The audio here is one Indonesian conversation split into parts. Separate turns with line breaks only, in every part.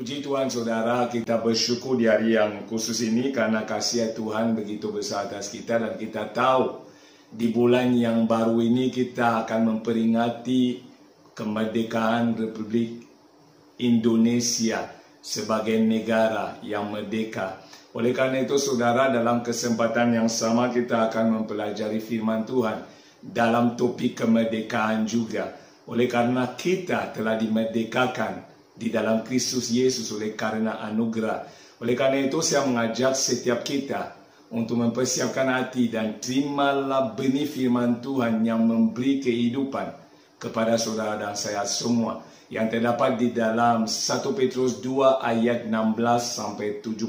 Puji Tuhan saudara, kita bersyukur di hari yang khusus ini karena kasih Tuhan begitu besar atas kita, dan kita tahu di bulan yang baru ini kita akan memperingati kemerdekaan Republik Indonesia sebagai negara yang merdeka. Oleh karena itu saudara, dalam kesempatan yang sama kita akan mempelajari firman Tuhan dalam topik kemerdekaan juga. Oleh karena kita telah dimerdekakan di dalam Kristus Yesus oleh karena anugerah. Oleh karena itu saya mengajak setiap kita untuk mempersiapkan hati dan terimalah benih firman Tuhan yang memberi kehidupan kepada saudara dan saya semua, yang terdapat di dalam 1 Petrus 2 ayat 16 sampai 17.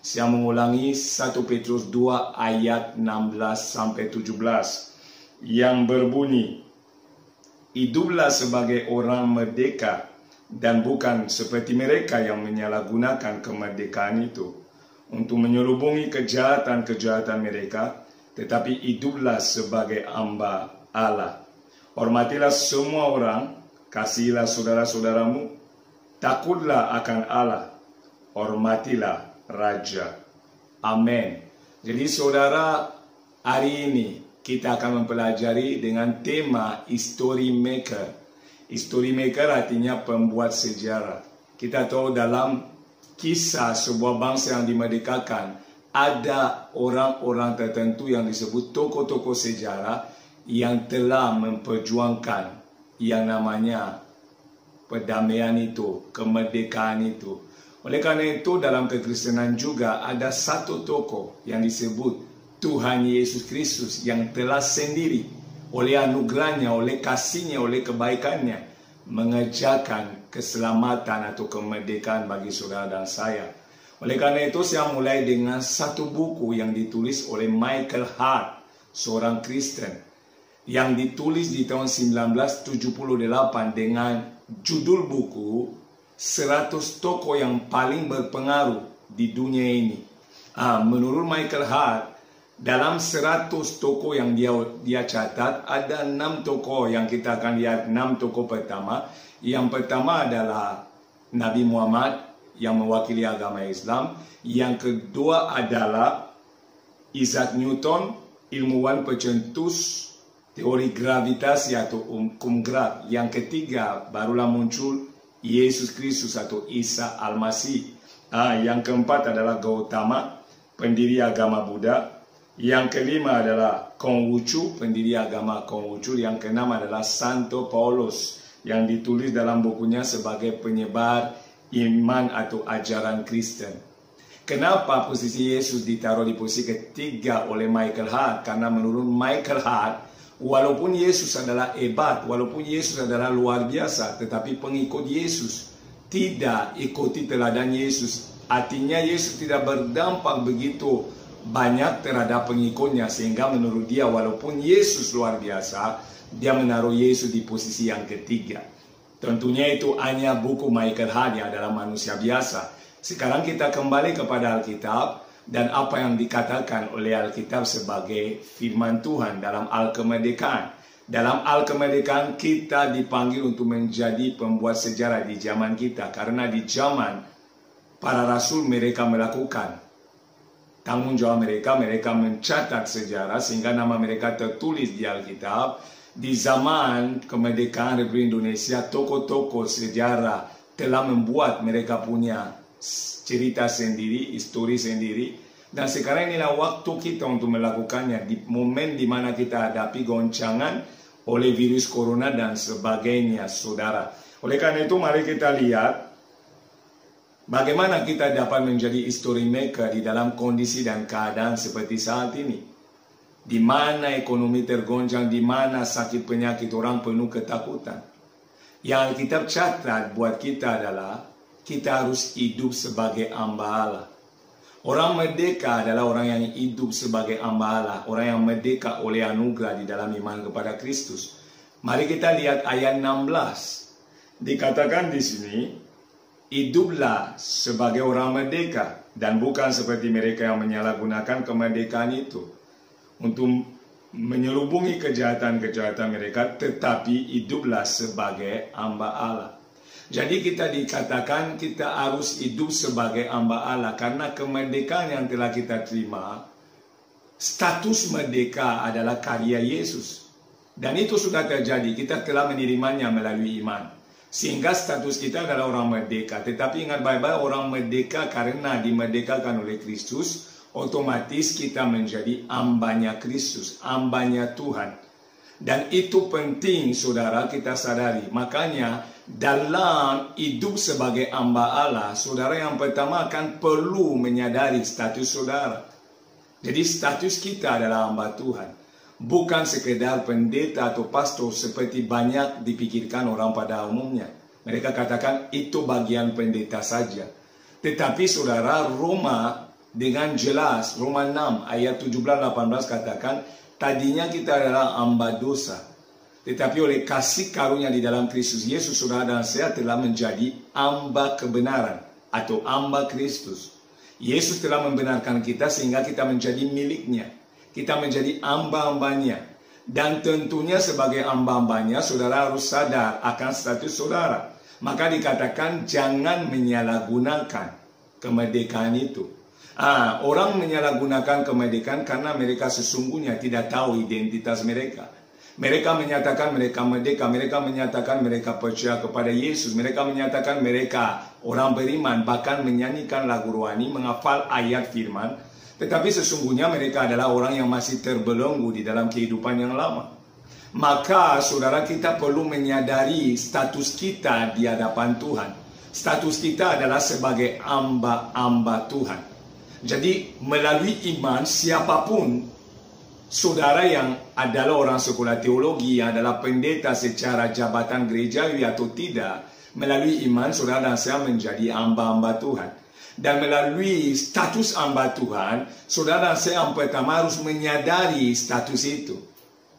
Saya mengulangi 1 Petrus 2 ayat 16 sampai 17 yang berbunyi, hiduplah sebagai orang merdeka dan bukan seperti mereka yang menyalahgunakan kemerdekaan itu untuk menyelubungi kejahatan-kejahatan mereka, tetapi hiduplah sebagai hamba Allah. Hormatilah semua orang, kasihilah saudara-saudaramu, takutlah akan Allah, hormatilah Raja. Amin. Jadi saudara, hari ini kita akan mempelajari dengan tema History Maker. History maker artinya pembuat sejarah. Kita tahu dalam kisah sebuah bangsa yang dimerdekakan, ada orang-orang tertentu yang disebut tokoh-tokoh sejarah yang telah memperjuangkan yang namanya perdamaian itu, kemerdekaan itu. Oleh karena itu dalam kekristenan juga ada satu tokoh yang disebut Tuhan Yesus Kristus yang telah sendiri oleh anugerahnya, oleh kasihnya, oleh kebaikannya mengerjakan keselamatan atau kemerdekaan bagi saudara dan saya. Oleh karena itu saya mulai dengan satu buku yang ditulis oleh Michael Hart, seorang Kristen, yang ditulis di tahun 1978 dengan judul buku 100 tokoh yang paling berpengaruh di dunia ini. Menurut Michael Hart, dalam 100 tokoh yang dia catat, ada 6 tokoh yang kita akan lihat. 6 tokoh pertama. Yang pertama adalah Nabi Muhammad yang mewakili agama Islam. Yang kedua adalah Isaac Newton, ilmuwan pencetus teori gravitasi atau hukum gerak. Yang ketiga barulah muncul Yesus Kristus atau Isa Al-Masih. Yang keempat adalah Gautama, pendiri agama Buddha. Yang kelima adalah Konghucu, pendiri agama Konghucu. Yang keenam adalah Santo Paulus yang ditulis dalam bukunya sebagai penyebar iman atau ajaran Kristen. Kenapa posisi Yesus ditaruh di posisi ketiga oleh Michael Hart? Karena menurut Michael Hart, walaupun Yesus adalah hebat, walaupun Yesus adalah luar biasa, tetapi pengikut Yesus tidak ikuti teladan Yesus. Artinya Yesus tidak berdampak begitu banyak terhadap pengikutnya, sehingga menurut dia walaupun Yesus luar biasa, dia menaruh Yesus di posisi yang ketiga. Tentunya itu hanya buku Michael Hart yang adalah manusia biasa. Sekarang kita kembali kepada Alkitab dan apa yang dikatakan oleh Alkitab sebagai firman Tuhan dalam Al-Kemerdekaan. Dalam Al-Kemerdekaan kita dipanggil untuk menjadi pembuat sejarah di zaman kita, karena di zaman para rasul mereka melakukan tanggung jawab mereka mencatat sejarah sehingga nama mereka tertulis di Alkitab. Di zaman kemerdekaan Republik Indonesia, tokoh-tokoh sejarah telah membuat mereka punya cerita sendiri, histori sendiri. Dan sekarang inilah waktu kita untuk melakukannya di momen di mana kita hadapi goncangan oleh virus corona dan sebagainya, saudara. Oleh karena itu mari kita lihat bagaimana kita dapat menjadi history maker di dalam kondisi dan keadaan seperti saat ini. Di mana ekonomi tergoncang, di mana sakit penyakit, orang penuh ketakutan. Yang Alkitab catat buat kita adalah kita harus hidup sebagai hamba Allah. Orang merdeka adalah orang yang hidup sebagai hamba Allah. Orang yang merdeka oleh anugerah di dalam iman kepada Kristus. Mari kita lihat ayat 16. Dikatakan di sini, hiduplah sebagai orang merdeka dan bukan seperti mereka yang menyalahgunakan kemerdekaan itu untuk menyelubungi kejahatan-kejahatan mereka, tetapi hiduplah sebagai hamba Allah. Jadi kita dikatakan kita harus hidup sebagai hamba Allah karena kemerdekaan yang telah kita terima, status merdeka adalah karya Yesus. Dan itu sudah terjadi, kita telah menerimanya melalui iman. Sehingga status kita adalah orang merdeka. Tetapi ingat baik-baik, orang merdeka karena dimerdekakan oleh Kristus, otomatis kita menjadi hambanya Kristus, hambanya Tuhan. Dan itu penting saudara kita sadari. Makanya dalam hidup sebagai hamba Allah, saudara yang pertama akan perlu menyadari status saudara. Jadi status kita adalah hamba Tuhan. Bukan sekedar pendeta atau pastor seperti banyak dipikirkan orang pada umumnya. Mereka katakan itu bagian pendeta saja. Tetapi saudara, Roma dengan jelas, Roma 6 ayat 17-18 katakan, tadinya kita adalah hamba dosa. Tetapi oleh kasih karunia di dalam Kristus Yesus, saudara dan saya telah menjadi hamba kebenaran atau hamba Kristus. Yesus telah membenarkan kita sehingga kita menjadi miliknya. Kita menjadi hamba-hambanya. Dan tentunya sebagai hamba-hambanya, saudara harus sadar akan status saudara. Maka dikatakan jangan menyalahgunakan kemerdekaan itu. Orang menyalahgunakan kemerdekaan karena mereka sesungguhnya tidak tahu identitas mereka. Mereka menyatakan mereka merdeka, mereka menyatakan mereka percaya kepada Yesus, mereka menyatakan mereka orang beriman, bahkan menyanyikan lagu rohani, menghafal ayat firman. Tetapi sesungguhnya mereka adalah orang yang masih terbelenggu di dalam kehidupan yang lama. Maka saudara, kita perlu menyadari status kita di hadapan Tuhan. Status kita adalah sebagai hamba-hamba Tuhan. Jadi melalui iman, siapapun saudara yang adalah orang sekolah teologi, yang adalah pendeta secara jabatan gerejawi atau tidak, melalui iman saudara dan saya menjadi hamba-hamba Tuhan. Dan melalui status hamba Tuhan, saudara dan saya yang pertama harus menyadari status itu.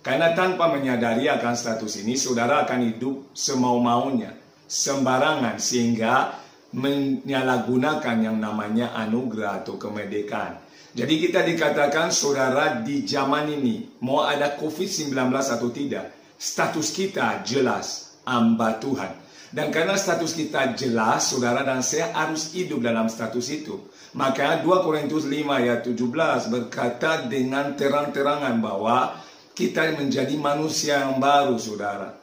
Karena tanpa menyadari akan status ini, saudara akan hidup semau-maunya, sembarangan, sehingga menyalahgunakan yang namanya anugerah atau kemerdekaan. Jadi kita dikatakan saudara di zaman ini, mau ada COVID-19 atau tidak, status kita jelas, hamba Tuhan. Dan karena status kita jelas, saudara dan saya harus hidup dalam status itu. Maka 2 Korintus 5 ayat 17 berkata dengan terang-terangan bahwa kita menjadi manusia yang baru, saudara.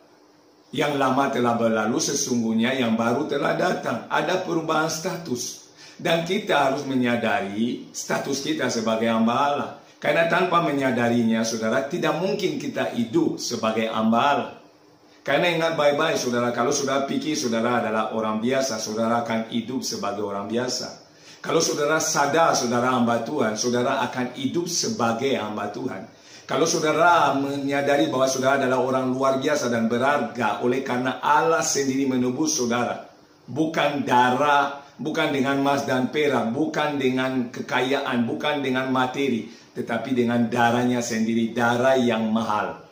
Yang lama telah berlalu, sesungguhnya yang baru telah datang. Ada perubahan status. Dan kita harus menyadari status kita sebagai hamba Allah. Karena tanpa menyadarinya, saudara, tidak mungkin kita hidup sebagai hamba Allah. Karena ingat baik-baik saudara, kalau saudara pikir saudara adalah orang biasa, saudara akan hidup sebagai orang biasa. Kalau saudara sadar saudara hamba Tuhan, saudara akan hidup sebagai hamba Tuhan. Kalau saudara menyadari bahwa saudara adalah orang luar biasa dan berharga, oleh karena Allah sendiri menebus saudara. Bukan darah, bukan dengan emas dan perak, bukan dengan kekayaan, bukan dengan materi, tetapi dengan darahnya sendiri, darah yang mahal.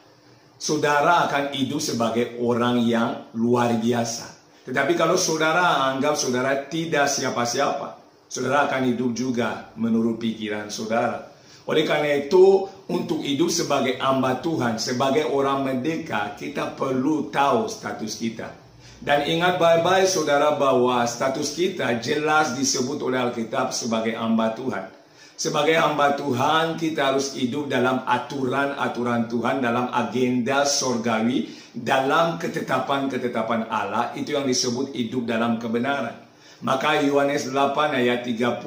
Saudara akan hidup sebagai orang yang luar biasa. Tetapi kalau saudara anggap saudara tidak siapa-siapa, saudara akan hidup juga menurut pikiran saudara. Oleh karena itu, untuk hidup sebagai hamba Tuhan, sebagai orang merdeka, kita perlu tahu status kita. Dan ingat baik-baik saudara bahwa status kita jelas disebut oleh Alkitab sebagai hamba Tuhan. Sebagai hamba Tuhan, kita harus hidup dalam aturan-aturan Tuhan, dalam agenda sorgawi, dalam ketetapan-ketetapan Allah. Itu yang disebut hidup dalam kebenaran. Maka Yohanes 8 ayat 32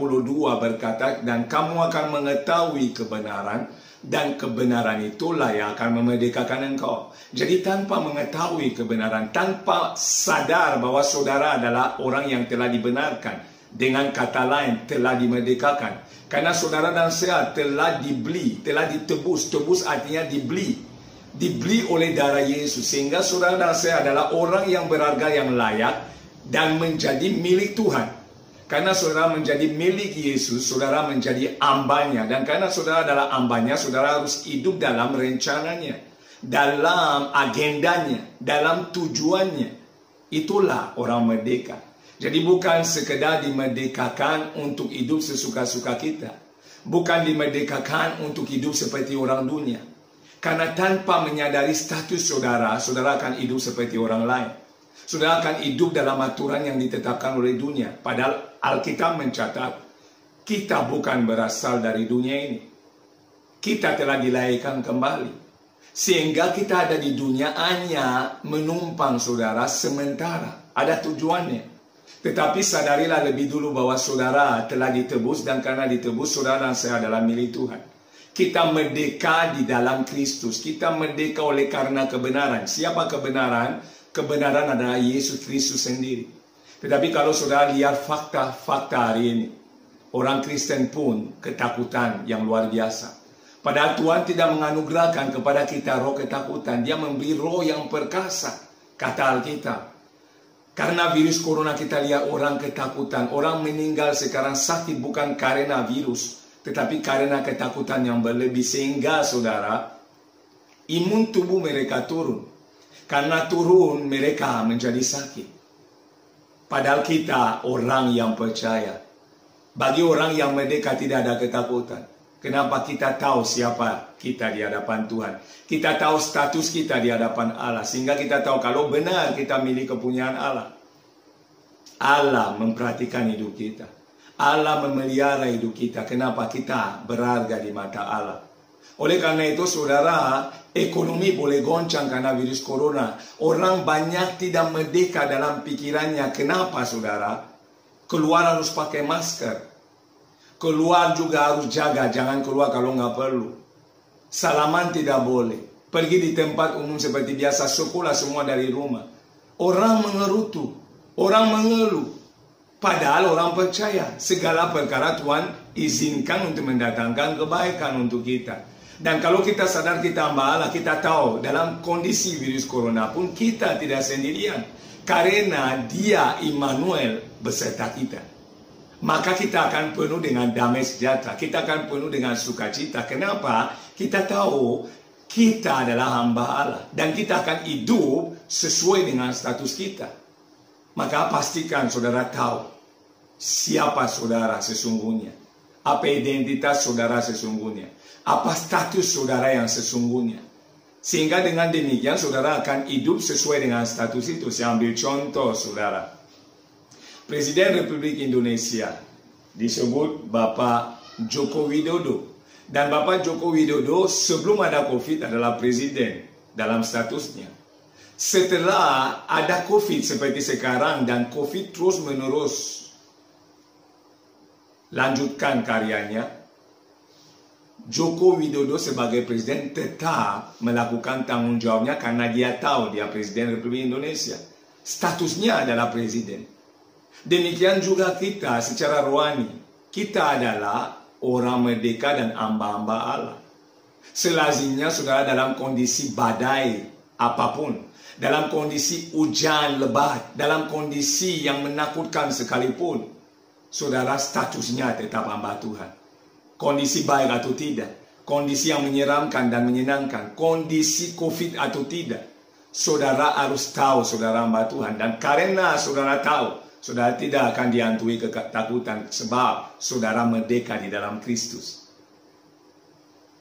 berkata, dan kamu akan mengetahui kebenaran, dan kebenaran itulah yang akan memerdekakan engkau. Jadi tanpa mengetahui kebenaran, tanpa sadar bahwa saudara adalah orang yang telah dibenarkan, dengan kata lain telah dimerdekakan. Karena saudara dan saya telah dibeli, telah ditebus. Tebus artinya dibeli. Dibeli oleh darah Yesus. Sehingga saudara dan saya adalah orang yang berharga, yang layak, dan menjadi milik Tuhan. Karena saudara menjadi milik Yesus, saudara menjadi hambanya. Dan karena saudara adalah hambanya, saudara harus hidup dalam rencananya, dalam agendanya, dalam tujuannya. Itulah orang merdeka. Jadi bukan sekedar dimerdekakan untuk hidup sesuka-suka kita. Bukan dimerdekakan untuk hidup seperti orang dunia. Karena tanpa menyadari status saudara, saudara akan hidup seperti orang lain. Saudara akan hidup dalam aturan yang ditetapkan oleh dunia. Padahal Alkitab mencatat, kita bukan berasal dari dunia ini. Kita telah dilahirkan kembali. Sehingga kita ada di dunia hanya menumpang saudara sementara. Ada tujuannya. Tetapi sadarilah lebih dulu bahwa saudara telah ditebus, dan karena ditebus saudara dan saya adalah milik Tuhan. Kita merdeka di dalam Kristus. Kita merdeka oleh karena kebenaran. Siapa kebenaran? Kebenaran adalah Yesus Kristus sendiri. Tetapi kalau saudara lihat fakta-fakta hari ini, orang Kristen pun ketakutan yang luar biasa. Padahal Tuhan tidak menganugerahkan kepada kita roh ketakutan. Dia memberi roh yang perkasa, kata Alkitab. Karena virus corona kita lihat orang ketakutan. Orang meninggal sekarang sakit bukan karena virus, tetapi karena ketakutan yang berlebih. Sehingga saudara, imun tubuh mereka turun. Karena turun mereka menjadi sakit. Padahal kita orang yang percaya. Bagi orang yang merdeka tidak ada ketakutan. Kenapa? Kita tahu siapa kita di hadapan Tuhan. Kita tahu status kita di hadapan Allah. Sehingga kita tahu kalau benar kita milik kepunyaan Allah. Allah memperhatikan hidup kita. Allah memelihara hidup kita. Kenapa? Kita berharga di mata Allah. Oleh karena itu saudara, ekonomi boleh goncang karena virus corona. Orang banyak tidak merdeka dalam pikirannya. Kenapa saudara? Keluar harus pakai masker. Keluar juga harus jaga, jangan keluar kalau nggak perlu. Salaman tidak boleh. Pergi di tempat umum seperti biasa, sekolah semua dari rumah. Orang mengerutu, orang mengeluh. Padahal orang percaya, segala perkara Tuhan izinkan untuk mendatangkan kebaikan untuk kita. Dan kalau kita sadar kita hamba Allah, kita tahu dalam kondisi virus corona pun kita tidak sendirian. Karena Dia Immanuel beserta kita. Maka kita akan penuh dengan damai sejahtera. Kita akan penuh dengan sukacita. Kenapa? Kita tahu kita adalah hamba Allah. Dan kita akan hidup sesuai dengan status kita. Maka pastikan saudara tahu siapa saudara sesungguhnya. Apa identitas saudara sesungguhnya. Apa status saudara yang sesungguhnya. Sehingga dengan demikian saudara akan hidup sesuai dengan status itu. Saya ambil contoh saudara. Presiden Republik Indonesia disebut Bapak Joko Widodo. Dan Bapak Joko Widodo sebelum ada COVID adalah presiden dalam statusnya. Setelah ada COVID seperti sekarang dan COVID terus menerus lanjutkan karyanya, Joko Widodo sebagai presiden tetap melakukan tanggung jawabnya karena dia tahu dia Presiden Republik Indonesia. Statusnya adalah presiden. Demikian juga kita secara rohani. Kita adalah orang merdeka dan hamba-hamba Allah. Selazimnya saudara dalam kondisi badai apapun. Dalam kondisi hujan lebat. Dalam kondisi yang menakutkan sekalipun. Saudara statusnya tetap hamba Tuhan. Kondisi baik atau tidak. Kondisi yang menyeramkan dan menyenangkan. Kondisi COVID atau tidak. Saudara harus tahu saudara hamba Tuhan. Dan karena saudara tahu, saudara tidak akan dihantui ketakutan sebab saudara merdeka di dalam Kristus.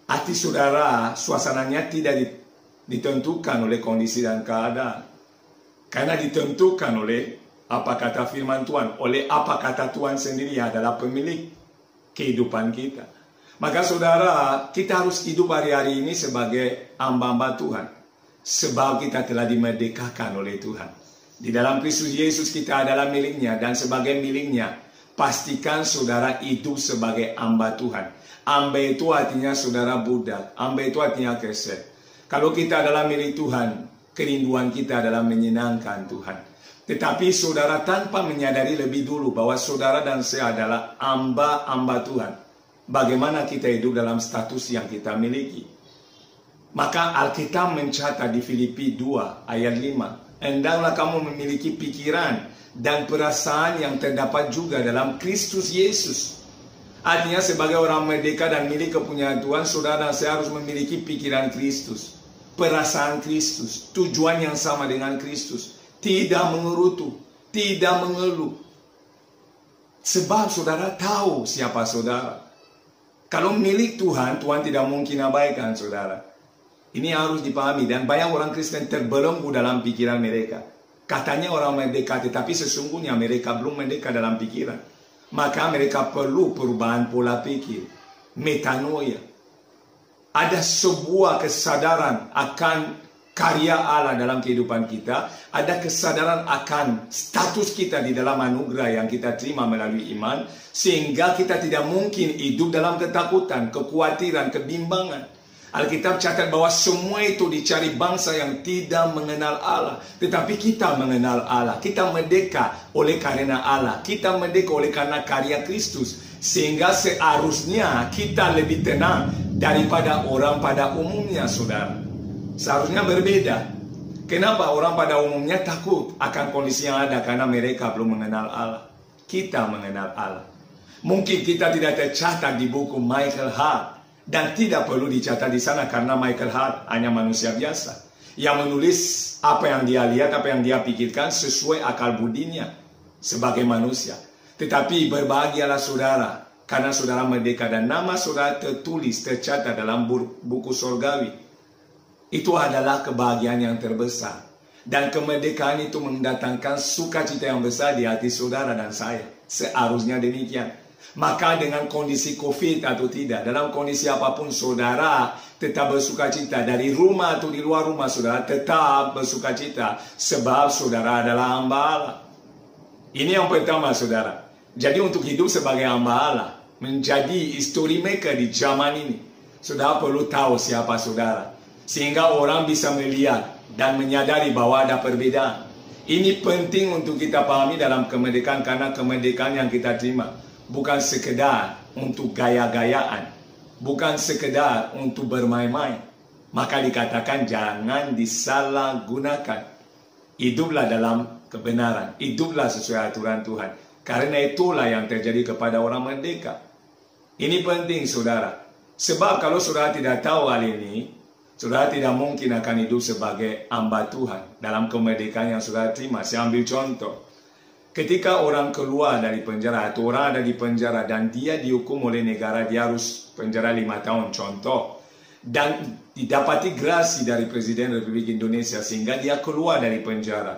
Hati saudara, suasananya tidak ditentukan oleh kondisi dan keadaan. Karena ditentukan oleh apa kata firman Tuhan. Oleh apa kata Tuhan sendiri adalah pemilik kehidupan kita. Maka saudara, kita harus hidup hari-hari ini sebagai hamba-hamba Tuhan. Sebab kita telah dimerdekakan oleh Tuhan. Di dalam Kristus Yesus kita adalah miliknya. Dan sebagai miliknya, pastikan saudara hidup sebagai hamba Tuhan. Hamba itu artinya saudara budak. Hamba itu artinya keset. Kalau kita adalah milik Tuhan, kerinduan kita adalah menyenangkan Tuhan. Tetapi saudara tanpa menyadari lebih dulu bahwa saudara dan saya adalah hamba-hamba Tuhan. Bagaimana kita hidup dalam status yang kita miliki. Maka Alkitab mencatat di Filipi 2 ayat 5. Hendaklah kamu memiliki pikiran dan perasaan yang terdapat juga dalam Kristus Yesus. Artinya sebagai orang merdeka dan milik kepunyaan Tuhan, saudara dan saya harus memiliki pikiran Kristus. Perasaan Kristus. Tujuan yang sama dengan Kristus. Tidak mengerutu. Tidak mengeluh. Sebab saudara tahu siapa saudara. Kalau milik Tuhan, Tuhan tidak mungkin abaikan saudara. Ini harus dipahami dan banyak orang Kristen terbelenggu dalam pikiran mereka. Katanya orang merdeka, tetapi sesungguhnya mereka belum merdeka dalam pikiran. Maka mereka perlu perubahan pola pikir, metanoia. Ada sebuah kesadaran akan karya Allah dalam kehidupan kita, ada kesadaran akan status kita di dalam anugerah yang kita terima melalui iman, sehingga kita tidak mungkin hidup dalam ketakutan, kekhawatiran, kebimbangan. Alkitab catat bahwa semua itu dicari bangsa yang tidak mengenal Allah. Tetapi kita mengenal Allah. Kita merdeka oleh karena Allah. Kita merdeka oleh karena karya Kristus. Sehingga seharusnya kita lebih tenang daripada orang pada umumnya, saudara. Seharusnya berbeda. Kenapa orang pada umumnya takut akan kondisi yang ada? Karena mereka belum mengenal Allah. Kita mengenal Allah. Mungkin kita tidak tercatat di buku Michael Hart. Dan tidak perlu dicatat di sana karena Michael Hart hanya manusia biasa yang menulis apa yang dia lihat, apa yang dia pikirkan sesuai akal budinya sebagai manusia. Tetapi berbahagialah saudara karena saudara merdeka dan nama saudara tertulis, tercatat dalam buku surgawi. Itu adalah kebahagiaan yang terbesar. Dan kemerdekaan itu mendatangkan sukacita yang besar di hati saudara dan saya. Seharusnya demikian. Maka dengan kondisi COVID atau tidak, dalam kondisi apapun saudara tetap bersukacita. Dari rumah atau di luar rumah saudara tetap bersukacita. Sebab saudara adalah hamba Allah. Ini yang pertama saudara. Jadi untuk hidup sebagai hamba Allah, menjadi history maker di zaman ini, saudara perlu tahu siapa saudara. Sehingga orang bisa melihat dan menyadari bahwa ada perbedaan. Ini penting untuk kita pahami dalam kemerdekaan, karena kemerdekaan yang kita terima bukan sekedar untuk gaya-gayaan, bukan sekedar untuk bermain-main. Maka dikatakan jangan disalahgunakan. Hiduplah dalam kebenaran, hiduplah sesuai aturan Tuhan. Karena itulah yang terjadi kepada orang merdeka. Ini penting saudara. Sebab kalau saudara tidak tahu hal ini, saudara tidak mungkin akan hidup sebagai hamba Tuhan dalam kemerdekaan yang saudara terima. Saya ambil contoh. Ketika orang keluar dari penjara atau orang ada di penjara dan dia dihukum oleh negara, dia harus penjara 5 tahun contoh. Dan didapati grasi dari Presiden Republik Indonesia sehingga dia keluar dari penjara.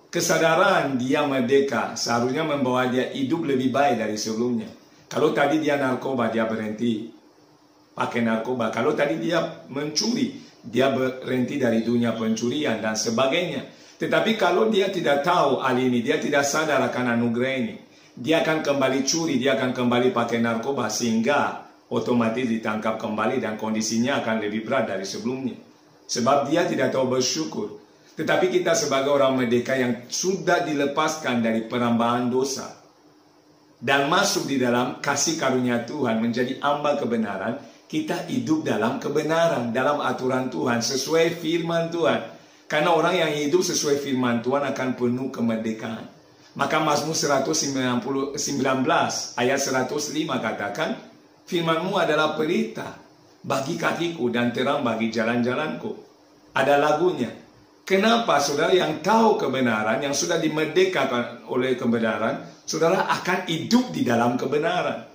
Kesadaran dia merdeka seharusnya membawa dia hidup lebih baik dari sebelumnya. Kalau tadi dia narkoba, dia berhenti pakai narkoba. Kalau tadi dia mencuri, dia berhenti dari dunia pencurian dan sebagainya. Tetapi kalau dia tidak tahu hal ini, dia tidak sadar akan anugerah ini, dia akan kembali curi, dia akan kembali pakai narkoba, sehingga otomatis ditangkap kembali dan kondisinya akan lebih berat dari sebelumnya. Sebab dia tidak tahu bersyukur. Tetapi kita sebagai orang merdeka yang sudah dilepaskan dari perambahan dosa dan masuk di dalam kasih karunia Tuhan menjadi hamba kebenaran, kita hidup dalam kebenaran, dalam aturan Tuhan, sesuai firman Tuhan. Karena orang yang hidup sesuai firman Tuhan akan penuh kemerdekaan. Maka Mazmur 119 ayat 105 katakan, firman-Mu adalah pelita bagi kakiku dan terang bagi jalan-jalanku. Ada lagunya. Kenapa saudara yang tahu kebenaran, yang sudah dimerdekakan oleh kebenaran, saudara akan hidup di dalam kebenaran.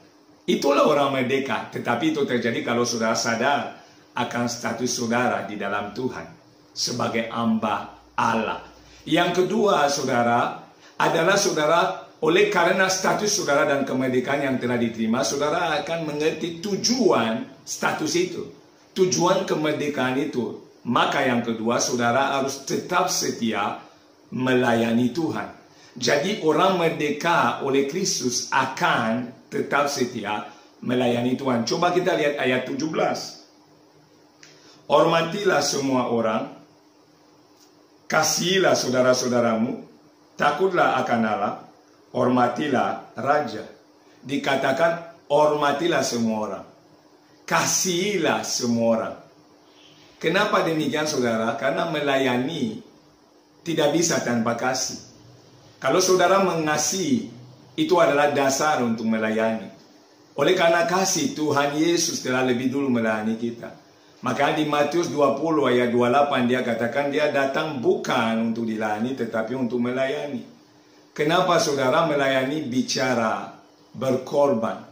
Itulah orang merdeka. Tetapi itu terjadi kalau saudara sadar akan status saudara di dalam Tuhan sebagai hamba Allah. Yang kedua saudara adalah saudara oleh karena status saudara dan kemerdekaan yang telah diterima, saudara akan mengerti tujuan status itu, tujuan kemerdekaan itu. Maka yang kedua saudara harus tetap setia melayani Tuhan. Jadi orang merdeka oleh Kristus akan tetap setia melayani Tuhan. Coba kita lihat ayat 17. Hormatilah semua orang, kasihilah saudara-saudaramu, takutlah akan Allah, hormatilah raja. Dikatakan hormatilah semua orang, kasihilah semua orang. Kenapa demikian saudara? Karena melayani tidak bisa tanpa kasih. Kalau saudara mengasihi, itu adalah dasar untuk melayani. Oleh karena kasih, Tuhan Yesus telah lebih dulu melayani kita. Maka di Matius 20 ayat 28 dia katakan dia datang bukan untuk dilayani tetapi untuk melayani. Kenapa saudara melayani bicara berkorban?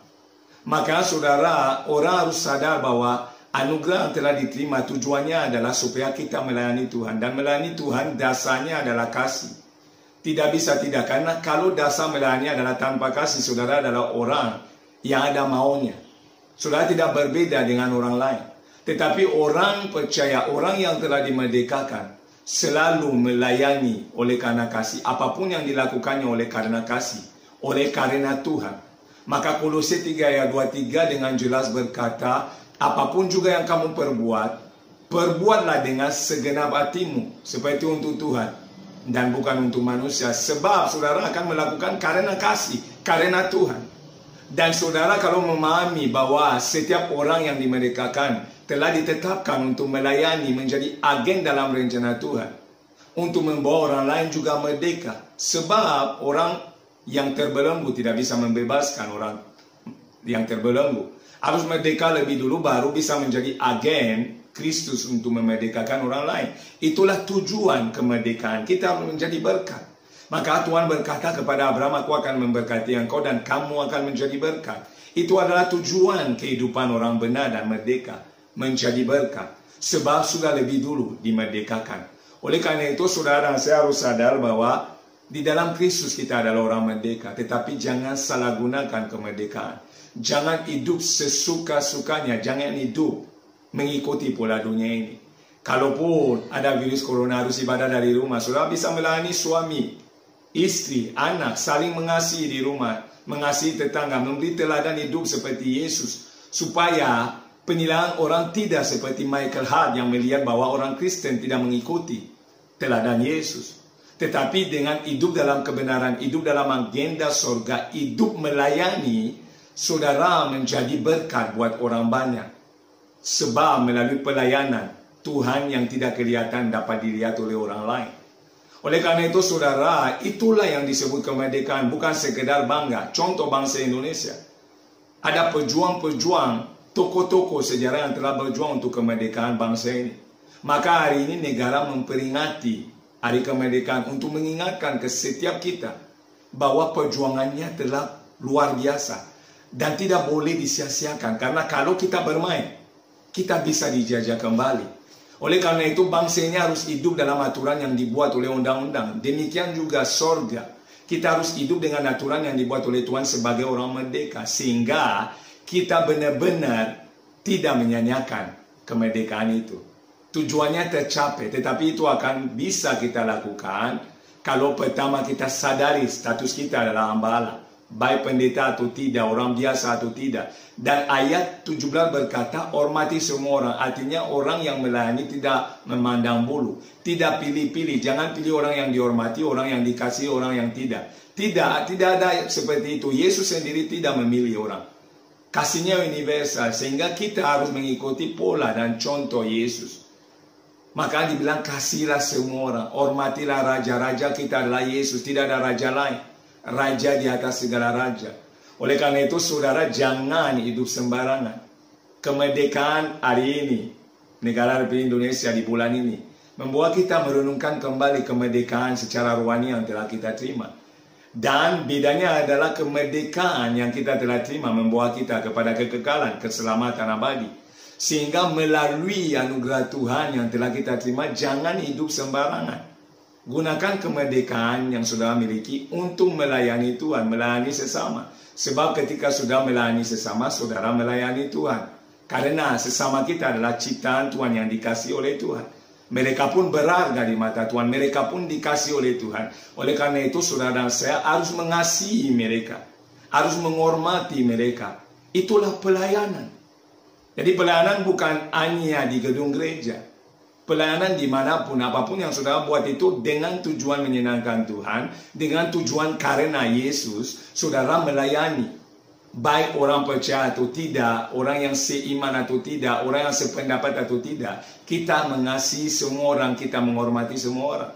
Maka saudara, orang harus sadar bahwa Anugerah yang telah diterima tujuannya adalah supaya kita melayani Tuhan. Dan melayani Tuhan dasarnya adalah kasih. Tidak bisa tidak, karena kalau dasar melayani adalah tanpa kasih, saudara adalah orang yang ada maunya. Saudara tidak berbeda dengan orang lain. Tetapi orang percaya, orang yang telah dimerdekakan, selalu melayani oleh karena kasih. Apapun yang dilakukannya oleh karena kasih, oleh karena Tuhan. Maka Kolose 3 ayat 23 dengan jelas berkata, apapun juga yang kamu perbuat, perbuatlah dengan segenap hatimu, seperti untuk Tuhan dan bukan untuk manusia. Sebab saudara akan melakukan karena kasih, karena Tuhan. Dan saudara kalau memahami bahwa setiap orang yang dimerdekakan telah ditetapkan untuk melayani, menjadi agen dalam rencana Tuhan, untuk membawa orang lain juga merdeka. Sebab orang yang terbelenggu tidak bisa membebaskan orang yang terbelenggu. Harus merdeka lebih dulu baru bisa menjadi agen Kristus untuk memerdekakan orang lain. Itulah tujuan kemerdekaan kita, menjadi berkat. Maka Tuhan berkata kepada Abraham, aku akan memberkati engkau dan kamu akan menjadi berkat. Itu adalah tujuan kehidupan orang benar dan merdeka, menjadi berkat. Sebab sudah lebih dulu dimerdekakan. Oleh karena itu saudara, saya harus sadar bahwa di dalam Kristus kita adalah orang merdeka. Tetapi jangan salah gunakan kemerdekaan. Jangan hidup sesuka-sukanya. Jangan hidup mengikuti pola dunia ini. Kalaupun ada virus corona harus ibadah dari rumah, saudara bisa melayani suami, istri, anak, saling mengasihi di rumah, mengasihi tetangga, memberi teladan hidup seperti Yesus, supaya penilaian orang tidak seperti Michael Hart yang melihat bahwa orang Kristen tidak mengikuti teladan Yesus. Tetapi dengan hidup dalam kebenaran, hidup dalam agenda surga, hidup melayani, saudara menjadi berkat buat orang banyak. Sebab melalui pelayanan, Tuhan yang tidak kelihatan dapat dilihat oleh orang lain. Oleh karena itu saudara, itulah yang disebut kemerdekaan, bukan sekedar bangga. Contoh bangsa Indonesia. Ada pejuang-pejuang, tokoh-tokoh sejarah yang telah berjuang untuk kemerdekaan bangsa ini. Maka hari ini negara memperingati Hari Kemerdekaan untuk mengingatkan ke setiap kita bahwa perjuangannya telah luar biasa dan tidak boleh disia-siakan. Karena kalau kita bermain, kita bisa dijajah kembali. Oleh karena itu bangsa ini harus hidup dalam aturan yang dibuat oleh undang-undang. Demikian juga sorga. Kita harus hidup dengan aturan yang dibuat oleh Tuhan sebagai orang merdeka. Sehingga kita benar-benar tidak menyanyiakan kemerdekaan itu. Tujuannya tercapai, tetapi itu akan bisa kita lakukan kalau pertama kita sadari status kita adalah hamba Allah, baik pendeta atau tidak, orang biasa atau tidak. Dan ayat 17 berkata, hormati semua orang. Artinya orang yang melayani tidak memandang bulu, tidak pilih-pilih. Jangan pilih orang yang dihormati, orang yang dikasihi, orang yang tidak. Tidak ada seperti itu. Yesus sendiri tidak memilih orang. Kasihnya universal, sehingga kita harus mengikuti pola dan contoh Yesus. Maka dibilang kasihlah semua orang, hormatilah raja-raja. Kita adalah Yesus, tidak ada raja lain, raja di atas segala raja. Oleh karena itu saudara, jangan hidup sembarangan. Kemerdekaan hari ini, negara Republik Indonesia di bulan ini, membuat kita merenungkan kembali kemerdekaan secara rohani yang telah kita terima. Dan bedanya adalah kemerdekaan yang kita telah terima membawa kita kepada kekekalan, keselamatan abadi. Sehingga melalui anugerah Tuhan yang telah kita terima, jangan hidup sembarangan. Gunakan kemerdekaan yang sudah miliki untuk melayani Tuhan, melayani sesama. Sebab ketika sudah melayani sesama, saudara melayani Tuhan. Karena sesama kita adalah ciptaan Tuhan yang dikasihi oleh Tuhan. Mereka pun berharga di mata Tuhan, mereka pun dikasihi oleh Tuhan. Oleh karena itu saudara dan saya harus mengasihi mereka, harus menghormati mereka. Itulah pelayanan. Jadi pelayanan bukan hanya di gedung gereja. Pelayanan dimanapun, apapun yang saudara buat itu dengan tujuan menyenangkan Tuhan, dengan tujuan karena Yesus, saudara melayani. Baik orang percaya atau tidak, orang yang seiman atau tidak, orang yang sependapat atau tidak, kita mengasihi semua orang, kita menghormati semua orang.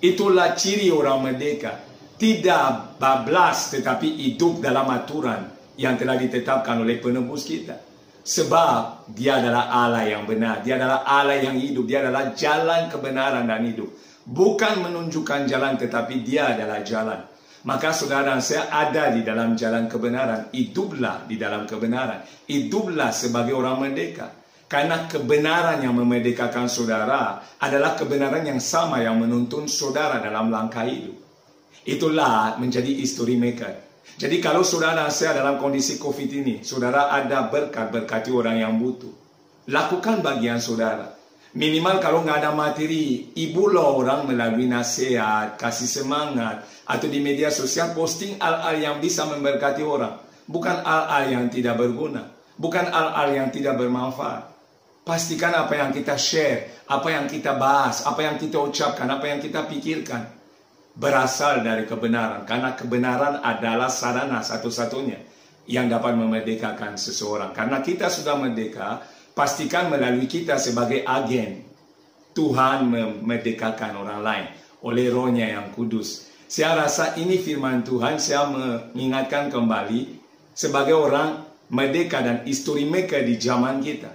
Itulah ciri orang merdeka. Tidak bablas tetapi hidup dalam aturan yang telah ditetapkan oleh penebus kita. Sebab dia adalah Allah yang benar, dia adalah Allah yang hidup, dia adalah jalan kebenaran dan hidup. Bukan menunjukkan jalan, tetapi dia adalah jalan. Maka saudara dan saya ada di dalam jalan kebenaran. Hiduplah di dalam kebenaran. Hiduplah sebagai orang merdeka. Karena kebenaran yang memerdekakan saudara adalah kebenaran yang sama yang menuntun saudara dalam langkah hidup. Itulah menjadi history maker. Jadi kalau saudara saya dalam kondisi COVID ini, saudara ada berkat, berkati orang yang butuh. Lakukan bagian saudara. Minimal kalau nggak ada materi, ibulah orang melalui nasihat, kasih semangat, atau di media sosial posting hal-hal yang bisa memberkati orang. Bukan hal-hal yang tidak berguna. Bukan hal-hal yang tidak bermanfaat. Pastikan apa yang kita share, apa yang kita bahas, apa yang kita ucapkan, apa yang kita pikirkan berasal dari kebenaran. Karena kebenaran adalah sarana satu-satunya yang dapat memerdekakan seseorang. Karena kita sudah merdeka, pastikan melalui kita sebagai agen Tuhan memerdekakan orang lain oleh Roh-Nya yang kudus. Saya rasa ini firman Tuhan, saya mengingatkan kembali sebagai orang merdeka dan history maker di zaman kita.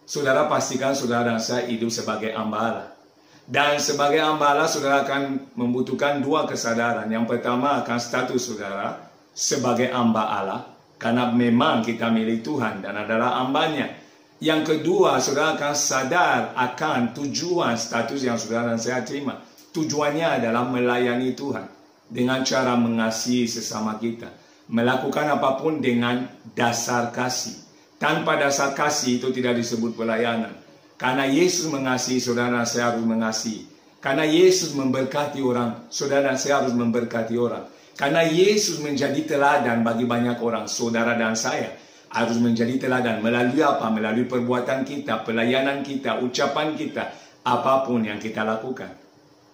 Saudara pastikan saudara dan saya hidup sebagai hamba Allah. Dan sebagai hamba Allah, saudara akan membutuhkan dua kesadaran. Yang pertama akan status saudara sebagai hamba Allah. Karena memang kita milik Tuhan dan adalah hambanya. Yang kedua, saudara akan sadar akan tujuan status yang saudara dan saya terima. Tujuannya adalah melayani Tuhan. Dengan cara mengasihi sesama kita. Melakukan apapun dengan dasar kasih. Tanpa dasar kasih itu tidak disebut pelayanan. Karena Yesus mengasihi, saudara saya harus mengasihi. Karena Yesus memberkati orang, saudara saya harus memberkati orang. Karena Yesus menjadi teladan bagi banyak orang, saudara dan saya harus menjadi teladan. Melalui apa? Melalui perbuatan kita, pelayanan kita, ucapan kita, apapun yang kita lakukan.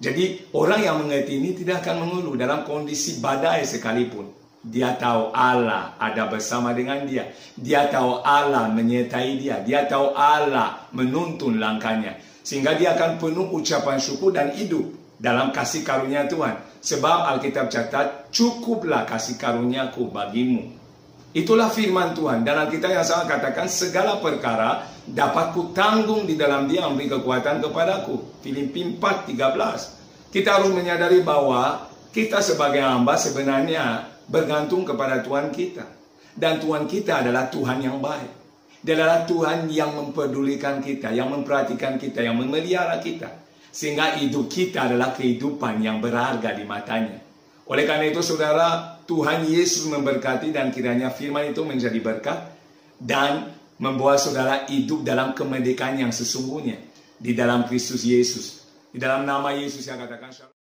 Jadi orang yang mengerti ini tidak akan mengeluh dalam kondisi badai sekalipun. Dia tahu Allah ada bersama dengan dia. Dia tahu Allah menyertai dia. Dia tahu Allah menuntun langkahnya. Sehingga dia akan penuh ucapan syukur dan hidup dalam kasih karunia Tuhan. Sebab Alkitab catat, cukuplah kasih karuniaku bagimu. Itulah firman Tuhan. Dan Alkitab yang sama katakan, segala perkara dapat kutanggung di dalam dia memberi kekuatan kepadaku. Filipi 4:13. Kita harus menyadari bahwa kita sebagai hamba sebenarnya bergantung kepada Tuhan kita. Dan Tuhan kita adalah Tuhan yang baik. Dia adalah Tuhan yang mempedulikan kita, yang memperhatikan kita, yang memelihara kita. Sehingga hidup kita adalah kehidupan yang berharga di matanya. Oleh karena itu saudara, Tuhan Yesus memberkati dan kiranya firman itu menjadi berkat. Dan membawa saudara hidup dalam kemerdekaan yang sesungguhnya. Di dalam Kristus Yesus. Di dalam nama Yesus yang katakan shalom.